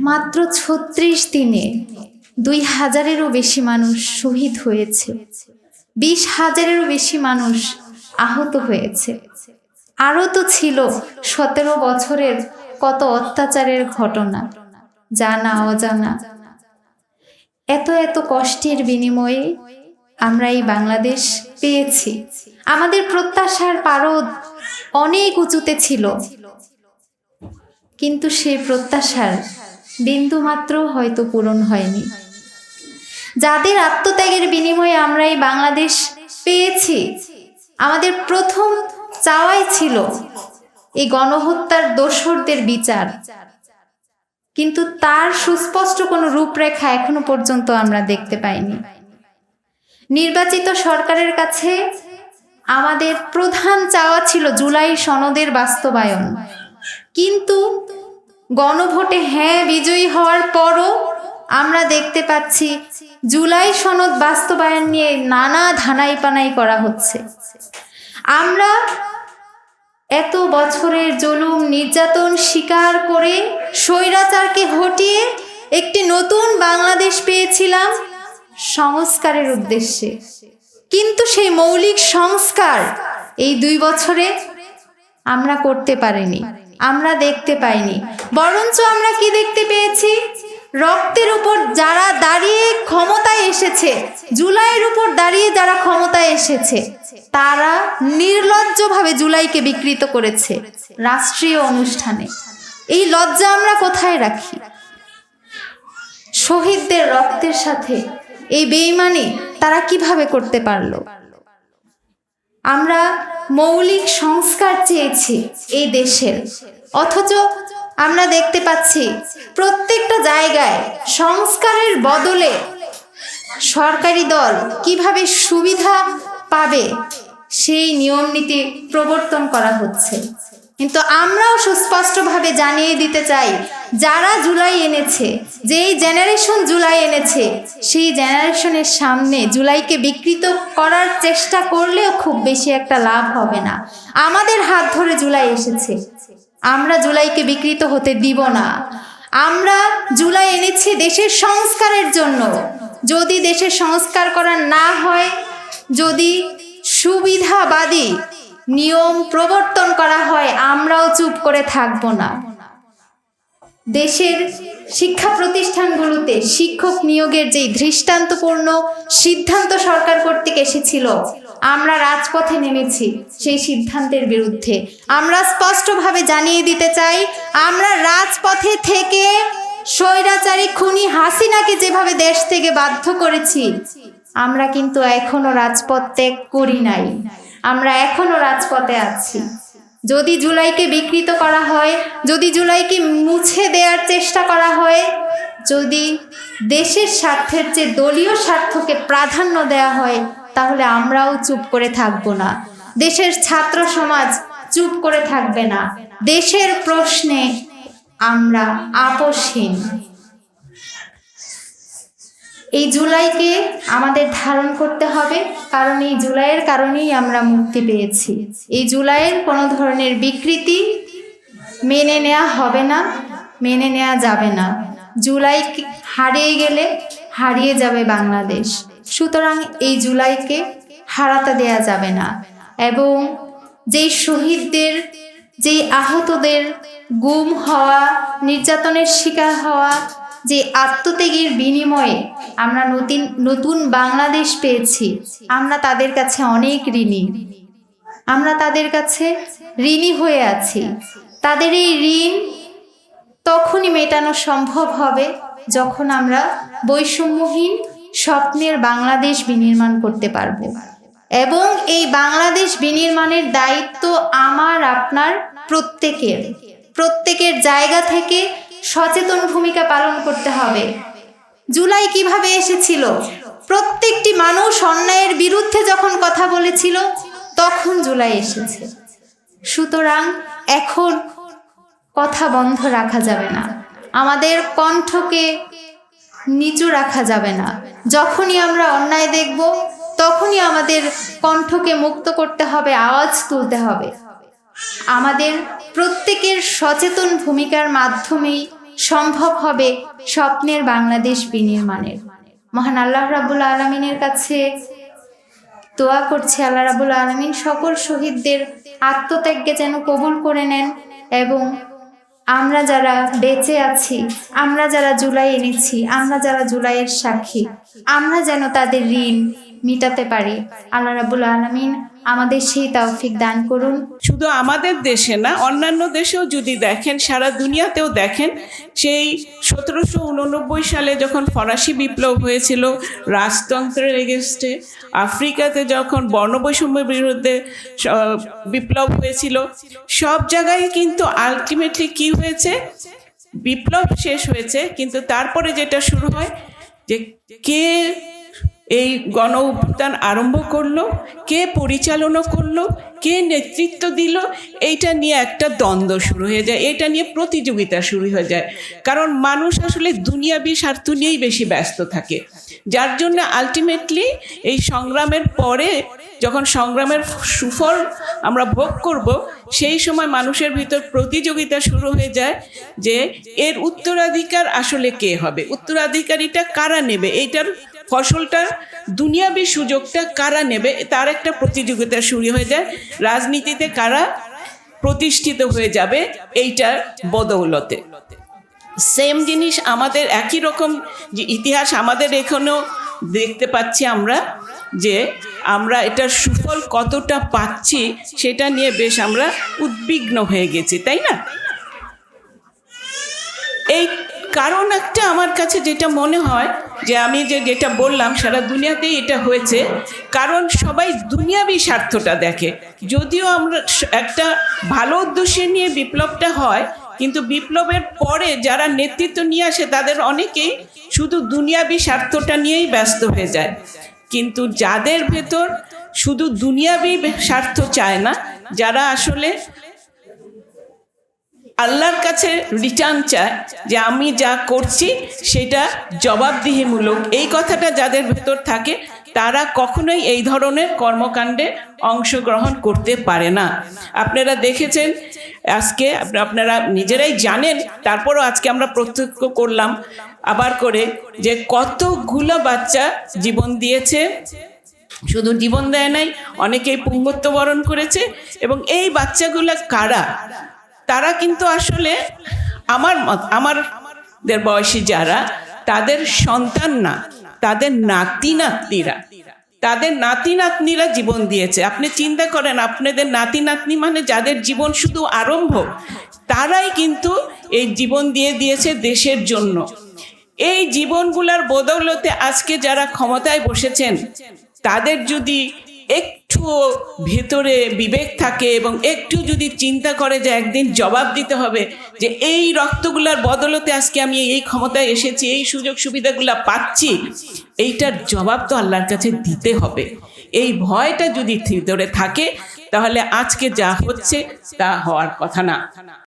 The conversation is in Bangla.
মাত্র ৩৬ দিনে ২,০০০-এরও বেশি মানুষ শহীদ হয়েছে, ২০,০০০-এরও বেশি মানুষ আহত হয়েছে। আরও তো ছিল ১৭ বছরের কত অত্যাচারের ঘটনা, জানা অজানা। এত এত কষ্টের বিনিময়ে আমরা এই বাংলাদেশ পেয়েছি। আমাদের প্রত্যাশার পারদ অনেক উঁচুতে ছিল, কিন্তু সেই প্রত্যাশার বিন্দুমাত্র হয়তো পূরণ হয়নি। যাদের আত্মত্যাগের বিনিময়ে আমরা এই বাংলাদেশ পেয়েছি, আমাদের প্রথম চাওয়াই ছিল এই গণহত্যার দোসরদের বিচার, কিন্তু তার সুস্পষ্ট কোনো রূপরেখা এখনো পর্যন্ত আমরা দেখতে পাইনি। নির্বাচিত সরকারের কাছে আমাদের প্রধান চাওয়া ছিল জুলাই সনদের বাস্তবায়ন, কিন্তু গণভোটে হ্যাঁ বিজয়ী হওয়ার পরও আমরা দেখতে পাচ্ছি জুলাই সনদ বাস্তবায়ন নিয়ে নানা ধানাই পানাই করা হচ্ছে। আমরা এত বছরের জুলুম নির্যাতন স্বীকার করে স্বৈরাচারকে হটিয়ে একটি নতুন বাংলাদেশ পেয়েছিলাম সংস্কারের উদ্দেশ্যে, কিন্তু সেই মৌলিক সংস্কার এই ২ বছরে আমরা করতে পারিনি, আমরা দেখতে পাইনি। বরঞ্চ আমরা কি দেখতে পেয়েছি? রক্তের উপর যারা দাঁড়িয়ে ক্ষমতায় এসেছে, জুলাইয়ের উপর দাঁড়িয়ে যারা ক্ষমতায় এসেছে, তারা নির্লজ্জভাবে জুলাইকে বিকৃত করেছে রাষ্ট্রীয় অনুষ্ঠানে। এই লজ্জা আমরা কোথায় রাখি? শহীদদের রক্তের সাথে এই বেঈমানি তারা কিভাবে করতে পারলো? আমরা মৌলিক সংস্কার চেয়েছি এই দেশের, অথচ আমরা দেখতে পাচ্ছি প্রত্যেকটা জায়গায় সংস্কারের বদলে সরকারি দল কিভাবে সুবিধা পাবে সেই নিয়ম নীতি প্রবর্তন করা হচ্ছে। কিন্তু আমরাও সুস্পষ্টভাবে জানিয়ে দিতে চাই, যারা জুলাই এনেছে, যেই জেনারেশন জুলাই এনেছে, সেই জেনারেশনের সামনে জুলাইকে বিকৃত করার চেষ্টা করলেও খুব বেশি একটা লাভ হবে না। আমাদের হাত ধরে জুলাই এসেছে, আমরা জুলাইকে বিকৃত হতে দিব না। আমরা জুলাই এনেছি দেশের সংস্কারের জন্য। যদি দেশের সংস্কার করা না হয়, যদি সুবিধাবাদী নিয়ম প্রবর্তন করা হয়, আমরাও চুপ করে থাকব না। দেশের শিক্ষা প্রতিষ্ঠানগুলোতে শিক্ষক নিয়োগের যে দৃষ্টান্তপূর্ণ সিদ্ধান্ত সরকার কর্তৃক এসেছিল, আমরা রাজপথে নেমেছি সেই সিদ্ধান্তের বিরুদ্ধে। আমরা স্পষ্টভাবে জানিয়ে দিতে চাই, আমরা রাজপথে থেকে স্বৈরাচারী খুনি হাসিনাকে যেভাবে দেশ থেকে বাধ্য করেছি, আমরা কিন্তু এখনো রাজপথ ত্যাগ করি নাই, আমরা এখনো রাজপথে আছি। যদি জুলাইকে বিকৃত করা হয়, যদি জুলাইকে মুছে দেওয়ার চেষ্টা করা হয়, যদি দেশের স্বার্থের চেয়ে দলীয় স্বার্থকে প্রাধান্য দেওয়া হয়, তাহলে আমরাও চুপ করে থাকব না। দেশের ছাত্র সমাজ চুপ করে থাকবে না। দেশের প্রশ্নে আমরা আপোষহীন। এই জুলাইকে আমাদের ধারণ করতে হবে, কারণ এই জুলাইয়ের কারণেই আমরা মুক্তি পেয়েছি। এই জুলাইয়ের কোনো ধরনের বিকৃতি মেনে নেওয়া হবে না, মেনে নেওয়া যাবে না। জুলাই হারিয়ে গেলে হারিয়ে যাবে বাংলাদেশ। সুতরাং এই জুলাইকে হারাতে দেয়া যাবে না। এবং যেই শহীদদের, যেই আহতদের গুম হওয়া, নির্যাতনের শিকার হওয়া, যে আত্মত্যাগের বিনিময়ে আমরা নতুন বাংলাদেশ পেয়েছি, আমরা তাদের কাছে অনেক ঋণী। আমরা তাদের কাছে ঋণী হয়ে আছি। তাদের এই ঋণ তখনই মেটানো সম্ভব হবে যখন আমরা বৈষম্যহীন স্বপ্নের বাংলাদেশ বিনির্মাণ করতে পারব। এবং এই বাংলাদেশ বিনির্মাণের দায়িত্ব আমার, আপনার, প্রত্যেকের জায়গা থেকে সচেতন ভূমিকা পালন করতে হবে। জুলাই কিভাবে এসেছিল? প্রত্যেকটি মানুষ অন্যায়ের বিরুদ্ধে যখন কথা বলেছিল, তখন জুলাই এসেছে। সুতরাং এখন কথা বন্ধ রাখা যাবে না, আমাদের কণ্ঠকে নিচু রাখা যাবে না। যখনই আমরা অন্যায় দেখব, তখনই আমাদের কণ্ঠকে মুক্ত করতে হবে, আওয়াজ তুলতে হবে। আমাদের প্রত্যেকের সচেতন ভূমিকার মাধ্যমেই সম্ভব হবে স্বপ্নের বাংলাদেশ বিনির্মাণের। মহান আল্লাহ রাব্বুল আলামিনের কাছে দোয়া করছি, আল্লাহ রাব্বুল আলামিন সকল শহীদদের আত্মত্যাগকে যেন কবুল করে নেন, এবং আমরা যারা বেঁচে আছি, আমরা যারা জুলাই এনেছি, আমরা যারা জুলাইয়ের সাক্ষী, আমরা যেন তাদের ঋণ মিটাতে পারি। আল্লাহ রাব্বুল আলামিন আমাদের সেই তৌফিক দান করুন। শুধু আমাদের দেশে না, অন্যান্য দেশেও যদি দেখেন, সারা দুনিয়াতেও দেখেন, সেই 1789 সালে যখন ফরাসি বিপ্লব হয়েছিল রাজতন্ত্রের এগেনস্টে, আফ্রিকাতে যখন বর্ণবৈষম্যের বিরুদ্ধে বিপ্লব হয়েছিল, সব জায়গায় কিন্তু আলটিমেটলি কি হয়েছে, বিপ্লব শেষ হয়েছে, কিন্তু তারপরে যেটা শুরু হয় যে কে এই গণ অভ্যুত্থান আরম্ভ করলো, কে পরিচালনা করলো, কে নেতৃত্ব দিল, এইটা নিয়ে একটা দ্বন্দ্ব শুরু হয়ে যায়, এটা নিয়ে প্রতিযোগিতা শুরু হয়ে যায়। কারণ মানুষ আসলে দুনিয়াবি স্বার্থ নিয়েই বেশি ব্যস্ত থাকে, যার জন্য আলটিমেটলি এই সংগ্রামের পরে যখন সংগ্রামের সুফল আমরা ভোগ করব, সেই সময় মানুষের ভিতর প্রতিযোগিতা শুরু হয়ে যায় যে এর উত্তরাধিকার আসলে কে হবে, উত্তরাধিকারীটা কারা নেবে, এইটার ফসলটার দুনিয়াবি সুযোগটা কারা নেবে, তার একটা প্রতিযোগিতা শুরু হয়ে যায়। রাজনীতিতে কারা প্রতিষ্ঠিত হয়ে যাবে এইটার বদৌলতে। সেম জিনিস আমাদের একই রকম যে ইতিহাস আমাদের এখানেও দেখতে পাচ্ছি আমরা, যে আমরা এটার সুফল কতটা পাচ্ছি সেটা নিয়ে বেশ আমরা উদ্বিগ্ন হয়ে গেছি, তাই না? এই কারণ একটা আমার কাছে যেটা মনে হয় যে আমি যেটা বললাম সারা দুনিয়াতেই এটা হয়েছে, কারণ সবাই দুনিয়াবি স্বার্থটা দেখে। যদিও আমরা একটা ভালো উদ্দেশ্য নিয়ে বিপ্লবটা হয়, কিন্তু বিপ্লবের পরে যারা নেতৃত্ব নিয়ে আসে তাদের অনেকেই শুধু দুনিয়াবি স্বার্থটা নিয়েই ব্যস্ত হয়ে যায়। কিন্তু যাদের ভেতর শুধু দুনিয়াবি স্বার্থ চায় না, যারা আসলে আল্লাহর কাছে রিটার্ন চায় যে আমি যা করছি সেটা জবাবদিহিমূলক, এই কথাটা যাদের ভেতর থাকে, তারা কখনোই এই ধরনের কর্মকাণ্ডে অংশগ্রহণ করতে পারে না। আপনারা দেখেছেন আজকে, আপনারা নিজেরাই জানেন, তারপরও আজকে আমরা প্রত্যক্ষ করলাম আবার করে যে কতগুলো বাচ্চা জীবন দিয়েছে। শুধু জীবন দেয় নাই, অনেকেই পুঙ্গত্ব বরণ করেছে। এবং এই বাচ্চাগুলো কারা? তারা কিন্তু আসলে আমাদের বয়সী যারা, তাদের সন্তান না, তাদের নাতি নাতনিরা জীবন দিয়েছে। আপনি চিন্তা করেন, আপনাদের নাতি নাতনি মানে যাদের জীবন শুধু আরম্ভ, তারাই কিন্তু এই জীবন দিয়ে দিয়েছে দেশের জন্য। এই জীবনগুলোর বদৌলতে আজকে যারা ক্ষমতায় বসেছেন, তাদের যদি একটু ভেতরে বিবেক থাকে এবং একটু যদি চিন্তা করে যে একদিন জবাব দিতে হবে, যে এই রক্তগুলোর বদলতে আজকে আমি এই ক্ষমতায় এসেছি, এই সুযোগ সুবিধাগুলো পাচ্ছি, এইটার জবাব তো আল্লাহর কাছে দিতে হবে। এই ভয়টা যদি ভিতরে থাকে, তাহলে আজকে যা হচ্ছে তা হওয়ার কথা না।